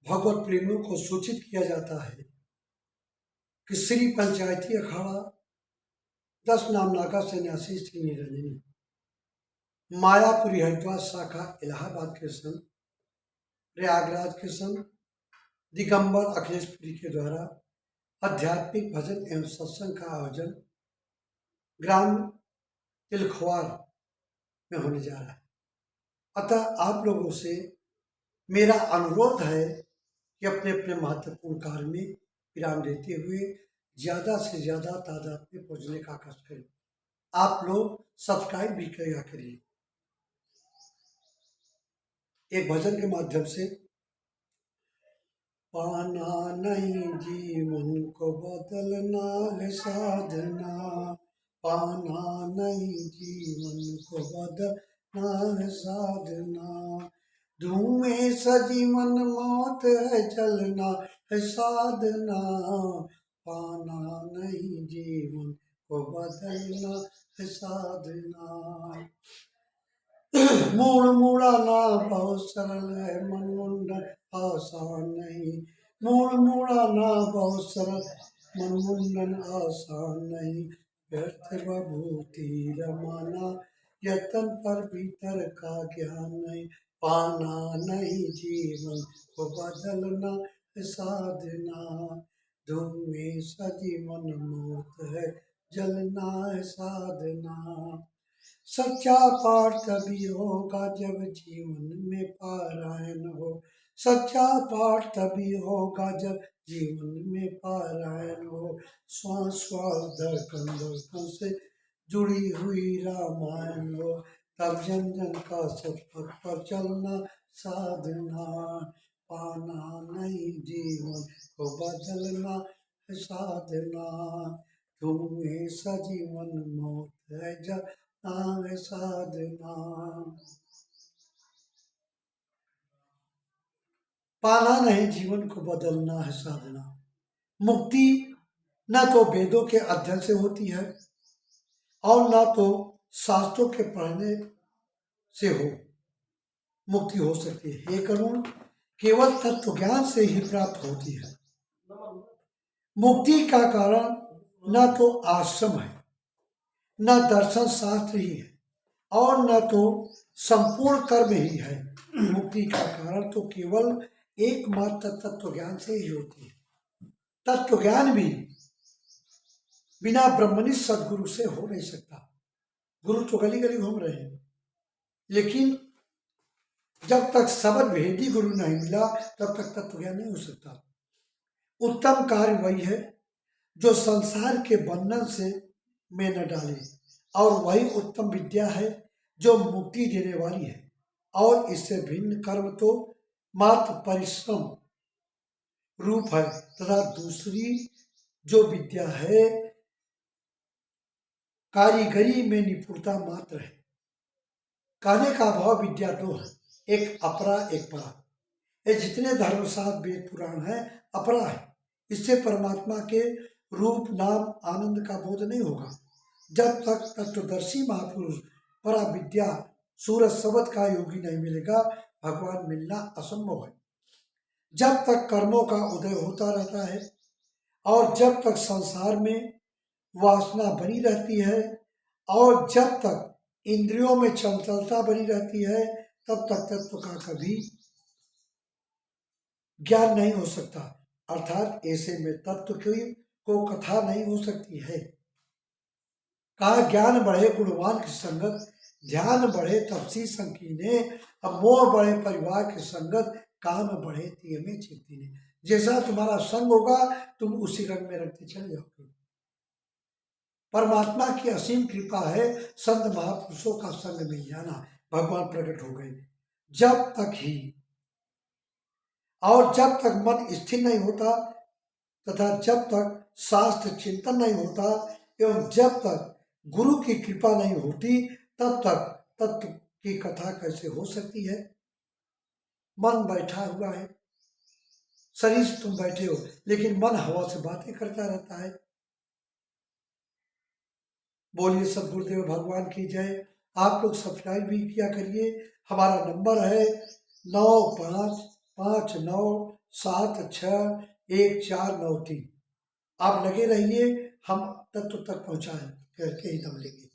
भगवत प्रेमियों को सूचित किया जाता है कि श्री पंचायती अखाड़ा 10 नामनाका सन्यासी श्री निरंजनी मायापुरी हरिद्वार शाखा इलाहाबाद के संत प्रयागराज के संत दिगंबर अखिलेशपुरी के द्वारा आध्यात्मिक भजन एवं सत्संग का आयोजन ग्राम तिलखवार में होने जा रहा है। अतः आप लोगों से मेरा अनुरोध है कि अपने अपने महत्वपूर्ण कार्य में विराम देते हुए ज़्यादा से ज़्यादा तादाद में पहुँचने का कष्ट करें। आप लोग सब्सक्राइब भी किया करिए। एक भजन के माध्यम से पाना नहीं जीवन को बदलना है साधना, पाना नहीं जीवन को बदलना है साधना, धूमें सजीवन मौत है जलना है साधना, पाना नहीं जीवन को बदलना है साधना। मूड़ मुड़ाना बहुत सरल है मन मुंडन आसान नहीं, मूड़ मुड़ाना बहुत सरल मन मुंडन आसान नहीं, व्यर्थ विभूति रमाना यतन पर भीतर का ज्ञान नहीं, पाना नहीं जीवन को बदलना साधना, धूमें सजीवन मौत है जलना है साधना। सच्चा पाठ तभी होगा जब जीवन में पारायण हो, सच्चा पाठ तभी होगा जब जीवन में पारायण हो, श्वास श्वास धड़कन धड़कन से जुड़ी हुई रामायण हो, तब जन जन का सत्पथ पर चलना साधना, पाना नहीं जीवन को बदलना साधना, तुम्हें सजीवन मौत है जब साधना। पाना नहीं जीवन को बदलना है साधना। मुक्ति न तो वेदों के अध्ययन से होती है और न तो शास्त्रों के पढ़ने से हो मुक्ति हो सकती है। हे करुण, केवल तत्व ज्ञान से ही प्राप्त होती है। मुक्ति का कारण न तो आश्रम है, न दर्शन शास्त्र ही है और न तो संपूर्ण कर्म ही है। मुक्ति का कारण तो केवल एकमात्र तत्व ज्ञान से ही होती है। तत्व ज्ञान भी बिना ब्रह्मनिष्ठ सदगुरु से हो नहीं सकता। गुरु तो गली गली घूम रहे हैं, लेकिन जब तक सबद भेदी गुरु नहीं मिला तब तक तत्व ज्ञान नहीं हो सकता। उत्तम कार्य वही है जो संसार के बंधन से में न डाले, और वही उत्तम विद्या है जो मुक्ति देने वाली है। और इससे भिन्न कर्म तो मात्र परिश्रम रूप है, तथा दूसरी जो विद्या है कारीगरी में निपुणता मात्र है। कहने का भाव विद्या दो है, एक अपरा एक परा। ये जितने धर्मशास्त्र वेद पुराण है अपरा है। इससे परमात्मा के रूप नाम आनंद का बोध नहीं होगा। जब तक तत्वदर्शी महापुरुष परा विद्या सूरज शब्द का योगी नहीं मिलेगा, भगवान मिलना असंभव है। जब तक कर्मों का उदय होता रहता है और जब तक संसार में वासना बनी रहती है और जब तक इंद्रियों में चंचलता बनी रहती है, तब तक तत्व का कभी ज्ञान नहीं हो सकता। अर्थात ऐसे में तत्व की को कथा नहीं हो सकती है। कहा ज्ञान बढ़े गुणवान की संगत, ध्यान बढ़े तपसी संकीने, अब मोह बढ़े परिवार की संगत, काम बढ़े तिय में चित्तीने। जैसा तुम्हारा संग होगा तुम उसी रंग में रखते चले जाओगे। परमात्मा की असीम कृपा है संत महापुरुषों का संग मिल जाना। भगवान प्रकट हो गए। जब तक ही और जब तक मन स्थिर नहीं होता तथा जब तक शास्त्र चिंतन नहीं होता एवं जब तक गुरु की कृपा नहीं होती, तब तक तत्व की कथा कैसे हो सकती है। मन बैठा हुआ है, शरीर से तुम बैठे हो, लेकिन मन हवा से बातें करता रहता है। बोलिए सदगुरुदेव भगवान की जय। आप लोग सब्सक्राइब भी किया करिए। हमारा नंबर है 95 59761493। आप लगे रहिए, हम तत्व तक पहुंचाएं करके ही दम लेंगे।